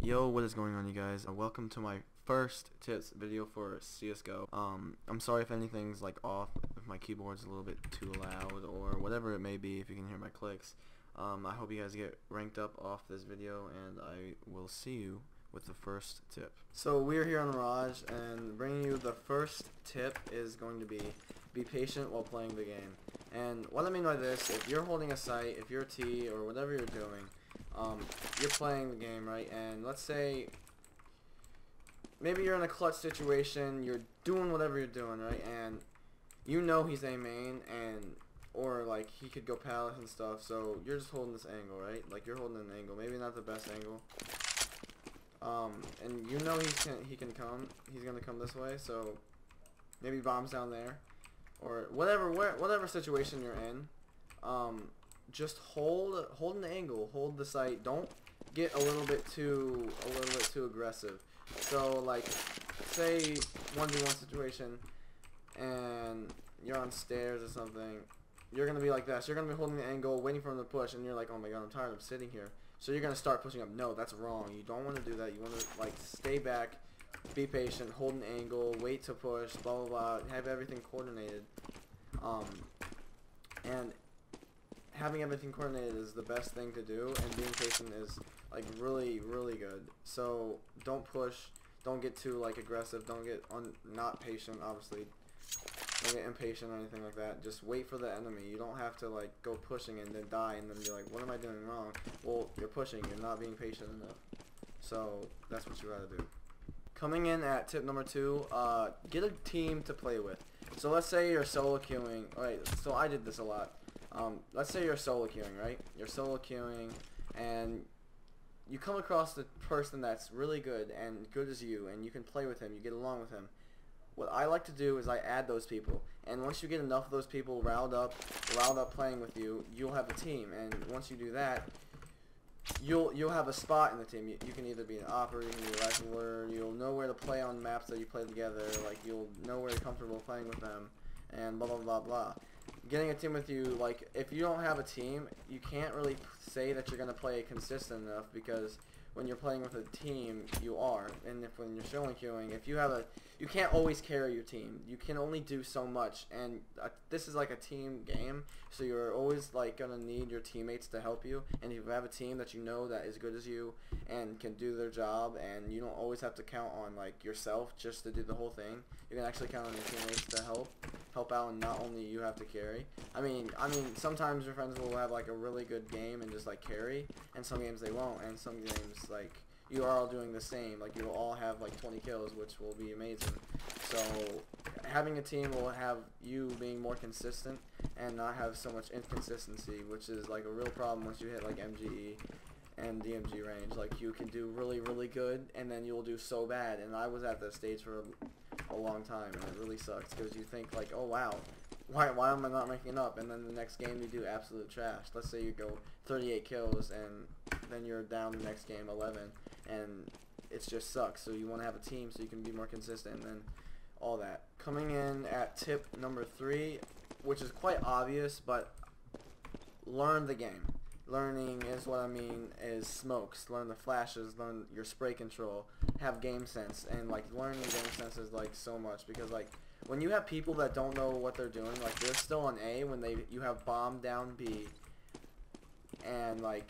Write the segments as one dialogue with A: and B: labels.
A: Yo, what is going on, you guys? Welcome to my first tips video for Csgo. I'm sorry if anything's like off, if my keyboard's a little bit too loud or whatever it may be, if you can hear my clicks. I hope you guys get ranked up off this video, and I will see you with the first tip. So we're here on Mirage, and bringing you the first tip is going to be patient while playing the game. And what I mean by this, if you're holding a site, if you're a T or whatever you're doing, you're playing the game, right? And let's say maybe you're in a clutch situation, you're doing whatever you're doing, right? And you know he's A main, and or like he could go palace and stuff, so you're just holding this angle, right? Like you're holding an angle, maybe not the best angle. And you know he's gonna come this way, so maybe bombs down there, or whatever situation you're in. Just hold an angle, hold the site. Don't get a little bit too aggressive. So like, say 1v1 situation, and you're on stairs or something. You're gonna be like this. You're gonna be holding the angle, waiting for him to push, and you're like, oh my god, I'm tired of sitting here. So you're gonna start pushing up. No, that's wrong. You don't want to do that. You want to like stay back, be patient, hold an angle, wait to push, blah blah blah. Have everything coordinated. And having everything coordinated is the best thing to do, and being patient is like really good. So don't push, don't get too like aggressive, don't get not patient, obviously. Don't get impatient or anything like that. Just wait for the enemy. You don't have to like go pushing and then die and then be like, what am I doing wrong? Well, you're pushing, you're not being patient enough. So that's what you gotta do. Coming in at tip number 2, get a team to play with. So let's say you're solo queuing. Alright, so I did this a lot. Let's say you're solo queuing, right? You're solo queuing, and you come across the person that's really good and good as you, and you can play with him, you get along with him. What I like to do is I add those people, and once you get enough of those people riled up playing with you, you'll have a team, and once you do that, you'll have a spot in the team. You can either be an operator, you can be a wrestler, you'll know where to play on maps that you play together, like you'll know where you're comfortable playing with them, and blah blah blah blah. Getting a team with you, like if you don't have a team, you can't really say that you're gonna play consistent enough, because when you're playing with a team, you are. And when you're solo queuing, if you have you can't always carry your team. You can only do so much, and this is like a team game, so you're always like gonna need your teammates to help you. And if you have a team that you know that is good as you and can do their job, and you don't always have to count on like yourself just to do the whole thing, you can actually count on your teammates to help out, and not only you have to carry. I mean, sometimes your friends will have like a really good game and just like carry, and some games they won't, and some games like you are all doing the same. Like you'll all have like 20 kills, which will be amazing. So having a team will have you being more consistent and not have so much inconsistency, which is like a real problem once you hit like MGE and DMG range. Like you can do really good, and then you'll do so bad. And I was at that stage for a long time, and it really sucks, because you think like, oh wow, why am I not ranking up? And then the next game you do absolute trash. Let's say you go 38 kills, and then you're down the next game 11, and it just sucks. So you want to have a team so you can be more consistent, and then all that. Coming in at tip number 3, which is quite obvious, but learn the game. Learning is what I mean is smokes. Learn the flashes, learn your spray control, have game sense, and like learning game sense is like so much, because like when you have people that don't know what they're doing, like they're still on A when you have bomb down B, and like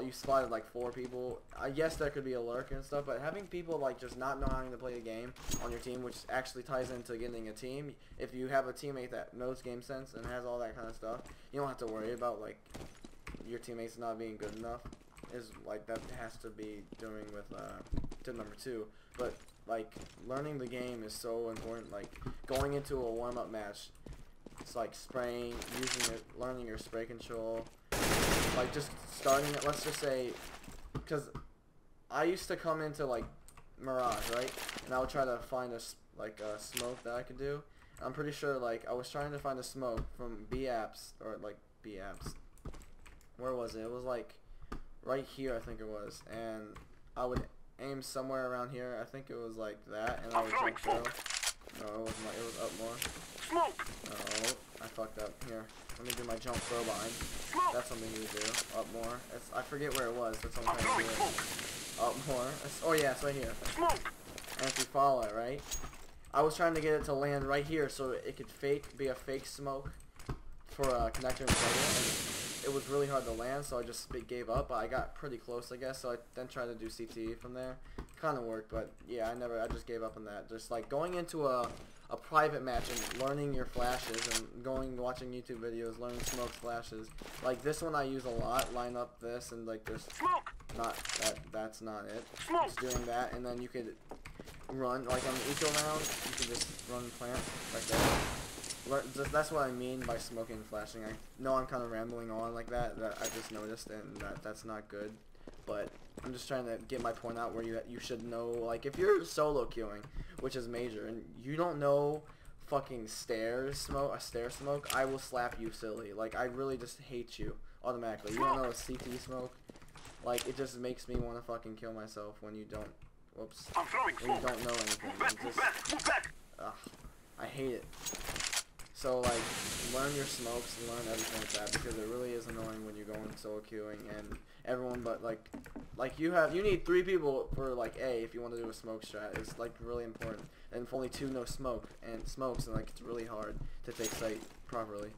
A: you spotted like 4 people. I guess there could be a lurk and stuff, but having people like just not knowing to play a game on your team, which actually ties into getting a team. If you have a teammate that knows game sense and has all that kind of stuff, you don't have to worry about like your teammates not being good enough. Is like that has to be doing with tip number 2. But like learning the game is so important. Like going into a warm-up match, it's like spraying, learning your spray control. Like just starting it, let's just say, because I used to come into like Mirage, right, and I would try to find a smoke that I could do. I'm pretty sure like I was trying to find a smoke from B apps, or like B apps. Where was it? It was like right here, I think it was, and I would aim somewhere around here. I think it was like that, and I would jump through. No, it wasn't. Like, it was up more. Smoke. No, I fucked up. Here, let me do my jump throw behind. That's something you would do. Up more. I forget where it was. That's what I'm trying to do. Up more. Oh yeah, it's right here. And if you follow it, right? I was trying to get it to land right here so it could be a fake smoke for a connector and plugin. It was really hard to land, so I just gave up. But I got pretty close, I guess. So I then tried to do CTE from there. Kind of worked, but yeah, I just gave up on that. Just like going into a private match and learning your flashes and watching YouTube videos, learning smoke flashes. Like this one I use a lot. Line up this and like this. Not that. That's not it. Just doing that, and then you could run like on the eco round. You can just run plant like that. That's what I mean by smoking and flashing. I know I'm kind of rambling on like that. That I just noticed, and that's not good. But I'm just trying to get my point out where you should know, like, if you're solo queuing, which is major, and you don't know fucking stair smoke, I will slap you silly. Like, I really just hate you automatically. You don't know a CT smoke? Like, it just makes me want to fucking kill myself when you don't, whoops, when you don't know anything. Ugh, I hate it. So, like, learn your smokes and learn everything like that, because it really is annoying when you're going solo queuing and everyone but, like you need 3 people for, like, A, if you want to do a smoke strat. It's, like, really important. And if only 2 know smokes, and, like, it's really hard to take sight properly.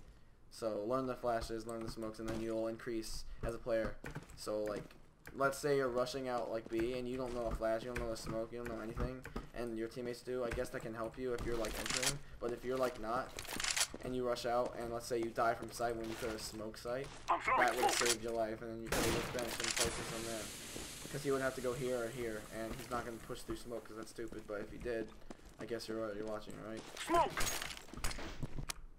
A: So, learn the flashes, learn the smokes, and then you'll increase as a player. So, like, let's say you're rushing out, like, B, and you don't know a flash, you don't know a smoke, you don't know anything, and your teammates do. I guess that can help you if you're, like, entering. But if you're, like, not, and you rush out, and let's say you die from sight when you could have smoked sight, that would have saved your life, and then you could have just bench and focus on there. Because he would have to go here or here, and he's not going to push through smoke because that's stupid, but if he did, I guess you're watching, right? Smoke!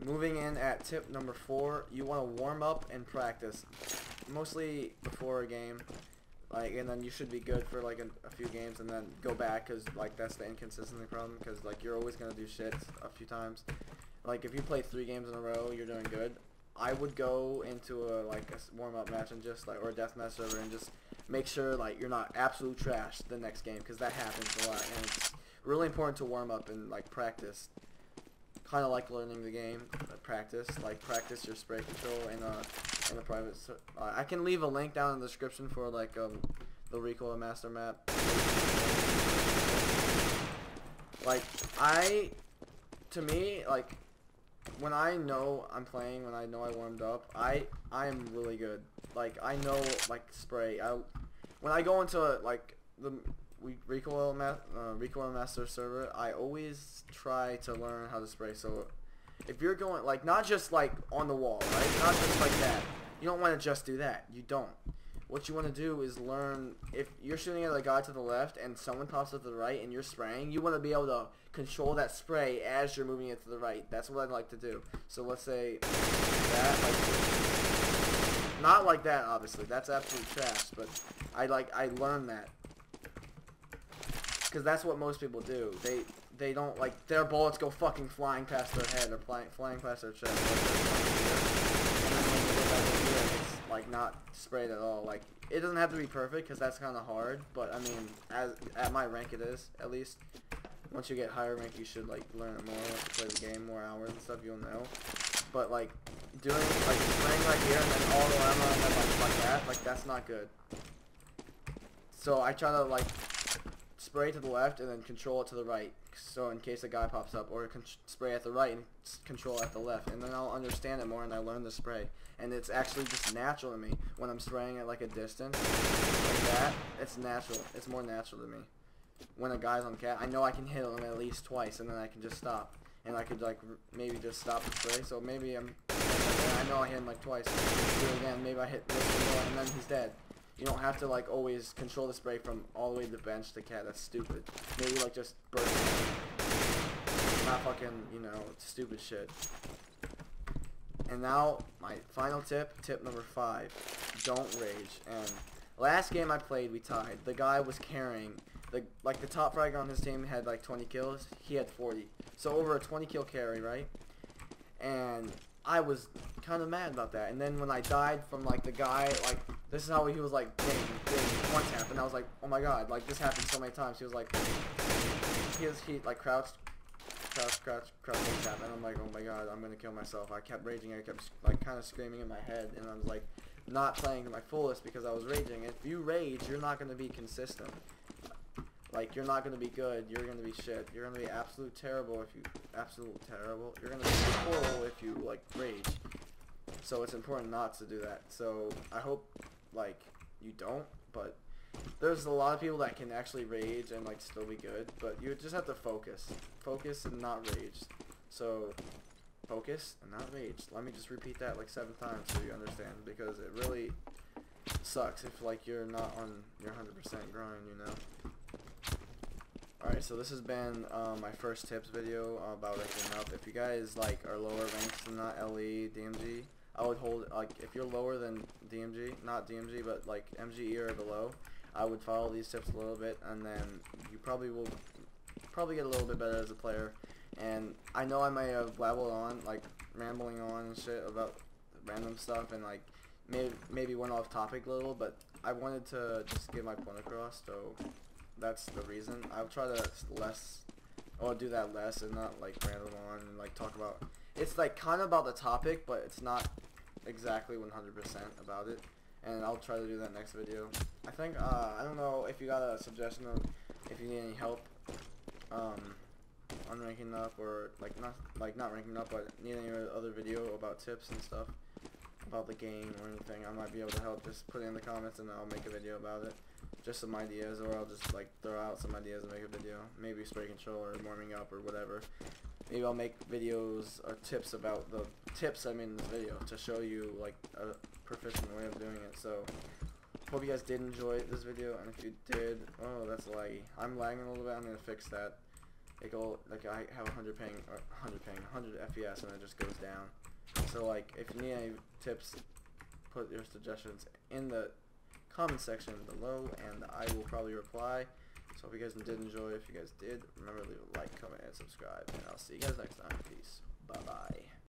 A: Moving in at tip number 4, you want to warm up and practice, mostly before a game, like, and then you should be good for like a few games, and then go back, because like that's the inconsistency problem, because like you're always going to do shit a few times. Like, if you play 3 games in a row, you're doing good. I would go into a warm-up match and just like, or a deathmatch server, and just make sure like you're not absolute trash the next game, because that happens a lot, and it's really important to warm up and like practice. Kind of like learning the game, practice your spray control in a private. I can leave a link down in the description for like the recoil master map. Like to me, like, when I know I'm playing, when I know I warmed up, I am really good. Like, I know, like, spray. When I go into like the recoil master server, I always try to learn how to spray. So if you're going, like, not just like on the wall, right? Not just like that. You don't want to just do that. You don't. What you want to do is learn, if you're shooting at a guy to the left and someone pops up to the right and you're spraying, you want to be able to control that spray as you're moving it to the right. That's what I'd like to do. So let's say that, like, not like that, obviously. That's absolute trash, but I learned that. Because that's what most people do. They don't, like, their bullets go fucking flying past their head or flying past their chest. And then when they get back in here, it's, like, not sprayed at all. Like, it doesn't have to be perfect, because that's kind of hard. But, I mean, at my rank it is, at least. Once you get higher rank, you should, like, learn it more. Once you play the game, more hours and stuff, you'll know. But, like, doing, like, spraying right here and then all around and then, like that, like, that's not good. So I try to, like, spray to the left and then control it to the right, so in case a guy pops up, or spray at the right and control at the left, and then I'll understand it more and I learn the spray, and it's actually just natural to me when I'm spraying at like a distance like that. It's natural. It's more natural to me. When a guy's on cat, I know I can hit him at least twice, and then I can just stop, and I could like maybe just stop the spray. So maybe I know I hit him like twice. Do it again. Maybe I hit this one, and then he's dead. You don't have to, like, always control the spray from all the way to the bench to cat. That's stupid. Maybe, like, just burst it. Not fucking, you know, stupid shit. And now, my final tip number 5. Don't rage. And last game I played, we tied. The guy was carrying. The top fragger on his team had, like, 20 kills. He had 40. So, over a 20 kill carry, right? And I was kind of mad about that. And then when I died from, like, the guy, like, this is how he was, like, getting one tap, and I was like, oh my god, like, this happened so many times. He was like, he like crouched crouch tap, and I'm like, oh my god, I'm gonna kill myself. I kept raging. I kept like kind of screaming in my head, and I was like not playing to my fullest because I was raging. If you rage, you're not gonna be consistent. Like, you're not gonna be good. You're gonna be shit. You're gonna be absolute terrible if you You're gonna be horrible if you like rage. So it's important not to do that. So I hope like you don't, but there's a lot of people that can actually rage and like still be good, but you just have to focus and not rage. So focus and not rage. Let me just repeat that like 7 times so you understand, because it really sucks if like you're not on your 100% grind, you know. Alright, so this has been my first tips video about ranking up. If you guys like are lower ranks than that, LE, DMG, I would hold, like, if you're lower than DMG, not DMG, but like MGE or below, I would follow these tips a little bit, and then you probably will get a little bit better as a player. And I know I may have babbled on, like rambling on and shit about random stuff, and like maybe went off topic a little, but I wanted to just get my point across, so that's the reason. I'll try to do that less and not like ramble on and like talk about. It's like kind of about the topic, but it's not exactly 100% about it. And I'll try to do that next video. I think I don't know if you got a suggestion of if you need any help on ranking up, or not ranking up, but need any other video about tips and stuff about the game or anything. I might be able to help. Just put it in the comments and I'll make a video about it. Just some ideas, or I'll just like throw out some ideas and make a video. Maybe spray control or warming up or whatever. Maybe I'll make videos or tips about the tips I made in this video to show you like a proficient way of doing it. So hope you guys did enjoy this video, and if you did, oh, that's laggy. I'm lagging a little bit. I'm gonna fix that. It go like I have 100 FPS and it just goes down. So like if you need any tips, put your suggestions in the comment section below and I will probably reply. So if you guys did enjoy, if you guys did, remember to leave a like, comment, and subscribe, and I'll see you guys next time. Peace. Bye bye.